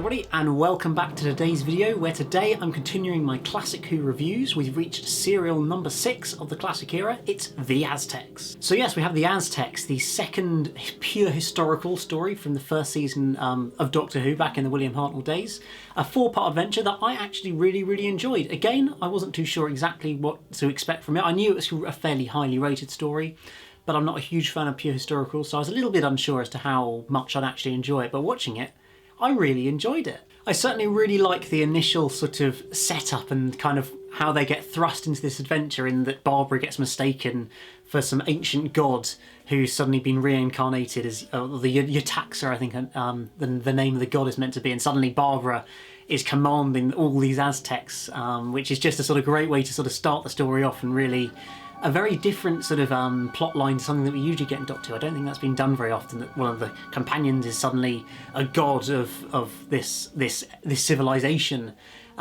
everybody, and welcome back to today's video, where today I'm continuing my Classic Who reviews. We've reached serial number 6 of the Classic era. It's the Aztecs. So yes, we have the Aztecs, the second pure historical story from the first season of Doctor Who back in the William Hartnell days. A 4-part adventure that I actually really enjoyed. Again, I wasn't too sure exactly what to expect from it. I knew it was a fairly highly rated story, but I'm not a huge fan of pure historical, so I was a little bit unsure as to how much I'd actually enjoy it, but watching it, I really enjoyed it. I certainly really like the initial sort of setup and kind of how they get thrust into this adventure, in that Barbara gets mistaken for some ancient god who's suddenly been reincarnated as the Yetaxa, I think the name of the god is meant to be, and suddenly Barbara is commanding all these Aztecs, which is just a sort of great way to sort of start the story off, and really a very different sort of plot line to something that we usually get in Doctor Who. I don't think that's been done very often, that one of the companions is suddenly a god of this civilization.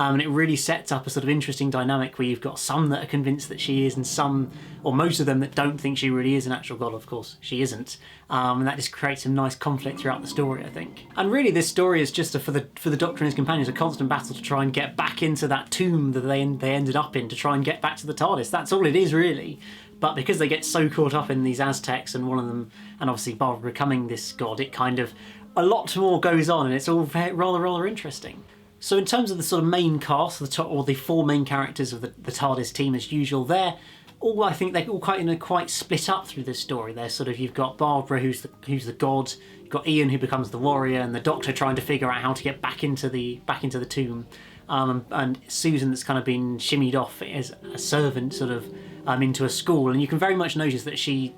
And it really sets up a sort of interesting dynamic where you've got some that are convinced that she is, and some, or most of them, that don't think she really is an actual god. Of course, she isn't. And that just creates some nice conflict throughout the story, I think. And really, this story is just for the Doctor and his companions, a constant battle to try and get back into that tomb that they ended up in, to try and get back to the TARDIS. That's all it is, really. But because they get so caught up in these Aztecs, and one of them, and obviously Barbara becoming this god, it kind of, a lot more goes on, and it's all rather interesting. So in terms of the sort of main cast, or the 4 main characters of the TARDIS team as usual, I think they're all quite split up through this story. They're sort of, you've got Barbara who's the god, you've got Ian who becomes the warrior, and the Doctor trying to figure out how to get back into the tomb, and Susan that's kind of been shimmied off as a servant sort of into a school. And you can very much notice that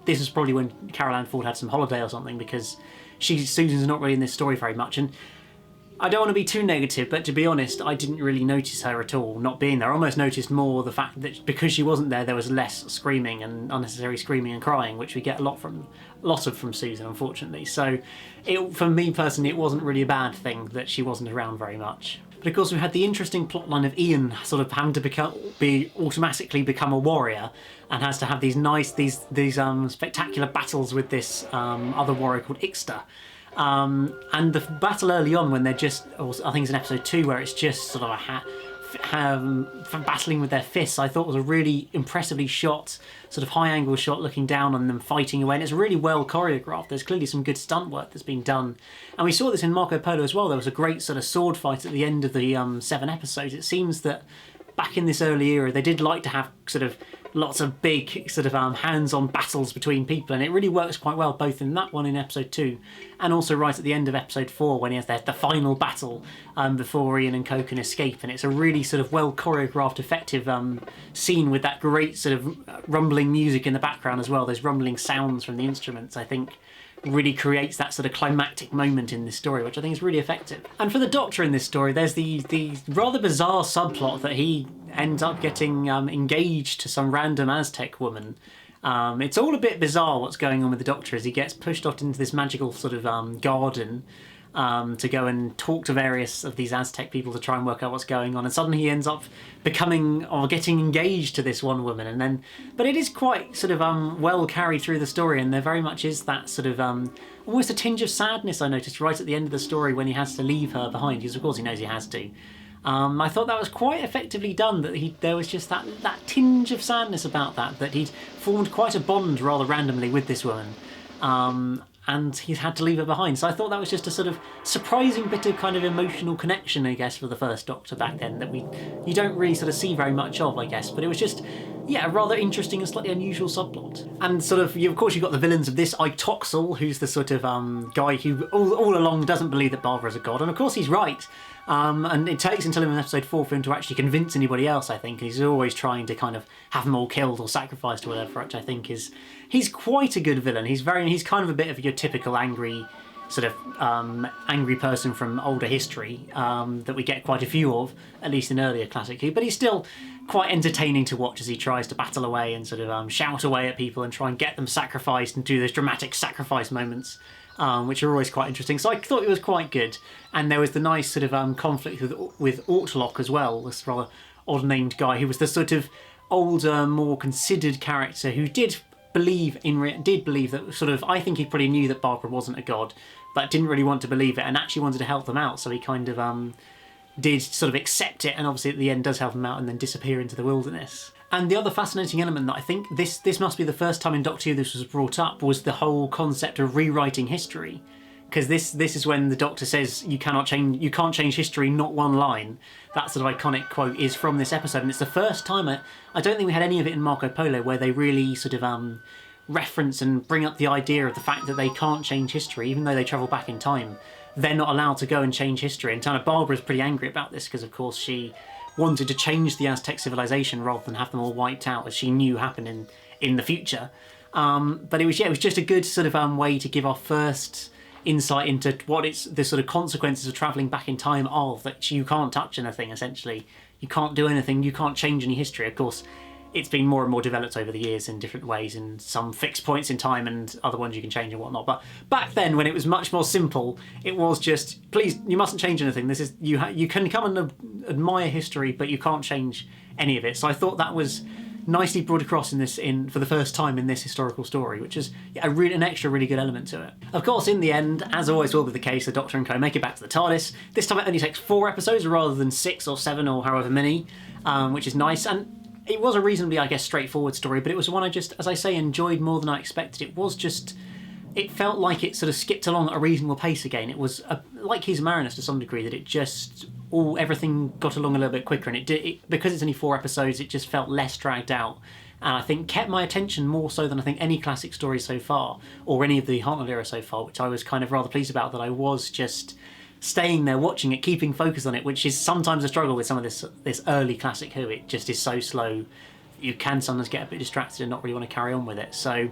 this is probably when Carol Ann Ford had some holiday or something, because Susan's not really in this story very much. And I don't want to be too negative, but to be honest, I didn't really notice her at all not being there. I almost noticed more the fact that because she wasn't there was less screaming and unnecessary screaming and crying, which we get a lot of from Susan, unfortunately. So for me personally, it wasn't really a bad thing that she wasn't around very much. But of course, we had the interesting plotline of Ian sort of having to automatically become a warrior, and has to have these spectacular battles with this other warrior called Ixta. And the battle early on, when they're just, or I think it's in episode 2, where it's just sort of battling with their fists, I thought was a really impressively shot, sort of high-angle shot looking down on them fighting away, and it's really well choreographed. There's clearly some good stunt work that's been done, and we saw this in Marco Polo as well. There was a great sort of sword fight at the end of the 7 episodes. It seems that back in this early era, they did like to have sort of lots of big sort of hands-on battles between people, and it really works quite well, both in that one in episode 2 and also right at the end of episode 4, when he has the final battle before Ian and Co can escape. And it's a really sort of well choreographed, effective scene with that great sort of rumbling music in the background as well. Those rumbling sounds from the instruments, I think, really creates that sort of climactic moment in this story, which I think is really effective. And for the Doctor in this story, there's the rather bizarre subplot that he ends up getting engaged to some random Aztec woman. It's all a bit bizarre what's going on with the Doctor, as he gets pushed off into this magical sort of garden to go and talk to various of these Aztec people to try and work out what's going on, and suddenly he ends up becoming or getting engaged to this one woman. And then, but it is quite sort of well carried through the story, and there very much is that sort of almost a tinge of sadness I noticed right at the end of the story when he has to leave her behind, because of course he knows he has to. I thought that was quite effectively done, that there was just that tinge of sadness about that he'd formed quite a bond rather randomly with this woman, and he's had to leave her behind. So I thought that was just a sort of surprising bit of kind of emotional connection, I guess, for the first Doctor back then, that you don't really sort of see very much of, I guess. But it was just, yeah, a rather interesting and slightly unusual subplot. And sort of, of course, you've got the villains of this, Itoxel, who's the sort of guy who all along doesn't believe that Barbara's a god, and of course he's right. And it takes until in episode 4 for him to actually convince anybody else, I think. He's always trying to kind of have them all killed or sacrificed or whatever, which I think he's quite a good villain. He's kind of a bit of your typical angry sort of angry person from older history that we get quite a few of, at least in earlier Classic Who, but he's still quite entertaining to watch as he tries to battle away and sort of shout away at people and try and get them sacrificed and do those dramatic sacrifice moments, which are always quite interesting. So I thought it was quite good. And there was the nice sort of conflict with Ortlock as well, this rather odd-named guy who was the sort of older, more considered character who did believe that sort of, I think he probably knew that Barbara wasn't a god, but didn't really want to believe it and actually wanted to help them out. So he kind of did sort of accept it, and obviously at the end does help them out and then disappear into the wilderness. And the other fascinating element that I think this must be the first time in Doctor Who this was brought up was the whole concept of rewriting history. Because this is when the Doctor says you can't change history, not one line. That sort of iconic quote is from this episode, and it's the first time I don't think we had any of it in Marco Polo where they really sort of reference and bring up the idea of the fact that they can't change history, even though they travel back in time. They're not allowed to go and change history. And kind of Barbara's pretty angry about this because, of course, she wanted to change the Aztec civilization rather than have them all wiped out, as she knew happened in the future. But it was just a good sort of way to give our first insight into what the sort of consequences of travelling back in time are, that you can't touch anything, essentially. You can't do anything, you can't change any history. Of course, it's been more and more developed over the years in different ways, in some fixed points in time and other ones you can change and whatnot. But back then, when it was much more simple, it was just, please, you mustn't change anything. This is you can come and admire history, but you can't change any of it. So I thought that was nicely brought across for the first time in this historical story, which is an extra really good element to it. Of course, in the end, as always will be the case, the Doctor and co make it back to the TARDIS. This time it only takes 4 episodes rather than 6 or 7 or however many, which is nice. And it was a reasonably, I guess, straightforward story, but it was one I just, as I say, enjoyed more than I expected. It felt like it sort of skipped along at a reasonable pace again. It was like Keys of Marinus to some degree, that it just everything got along a little bit quicker, and because it's only 4 episodes, it just felt less dragged out, and I think kept my attention more so than I think any classic story so far, or any of the Hartnell era so far, which I was kind of rather pleased about, that I was just staying there watching it, keeping focus on it, which is sometimes a struggle with some of this early classic Who. It just is so slow, you can sometimes get a bit distracted and not really want to carry on with it. So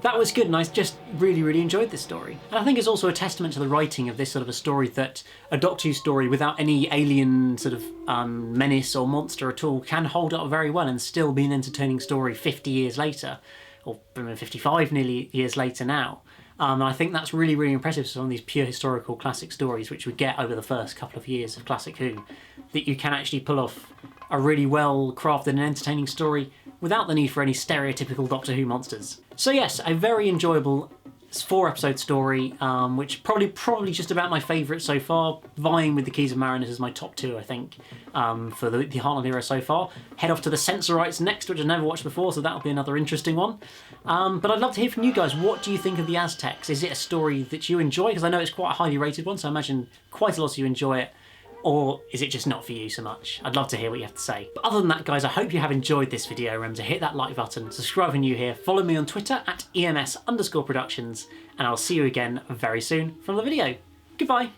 that was good, and I just really, really enjoyed this story. And I think it's also a testament to the writing of this sort of a story, that a Doctor Who story without any alien sort of menace or monster at all can hold up very well and still be an entertaining story 50 years later, or 55 nearly years later now. And I think that's really, really impressive for some of these pure historical classic stories, which we get over the first couple of years of Classic Who, that you can actually pull off a really well crafted and entertaining story without the need for any stereotypical Doctor Who monsters. So yes, a very enjoyable 4-episode story, which probably just about my favourite so far, vying with the Keys of Marinus as my top 2, I think, for the Hartnell era so far. Head off to the Sensorites next, which I've never watched before, so that'll be another interesting one. But I'd love to hear from you guys. What do you think of the Aztecs? Is it a story that you enjoy? Because I know it's quite a highly rated one, so I imagine quite a lot of you enjoy it. Or is it just not for you so much? I'd love to hear what you have to say. But other than that, guys, I hope you have enjoyed this video. Remember to hit that like button, subscribe if you're new here, follow me on Twitter at EMS_Productions, and I'll see you again very soon for another video. Goodbye.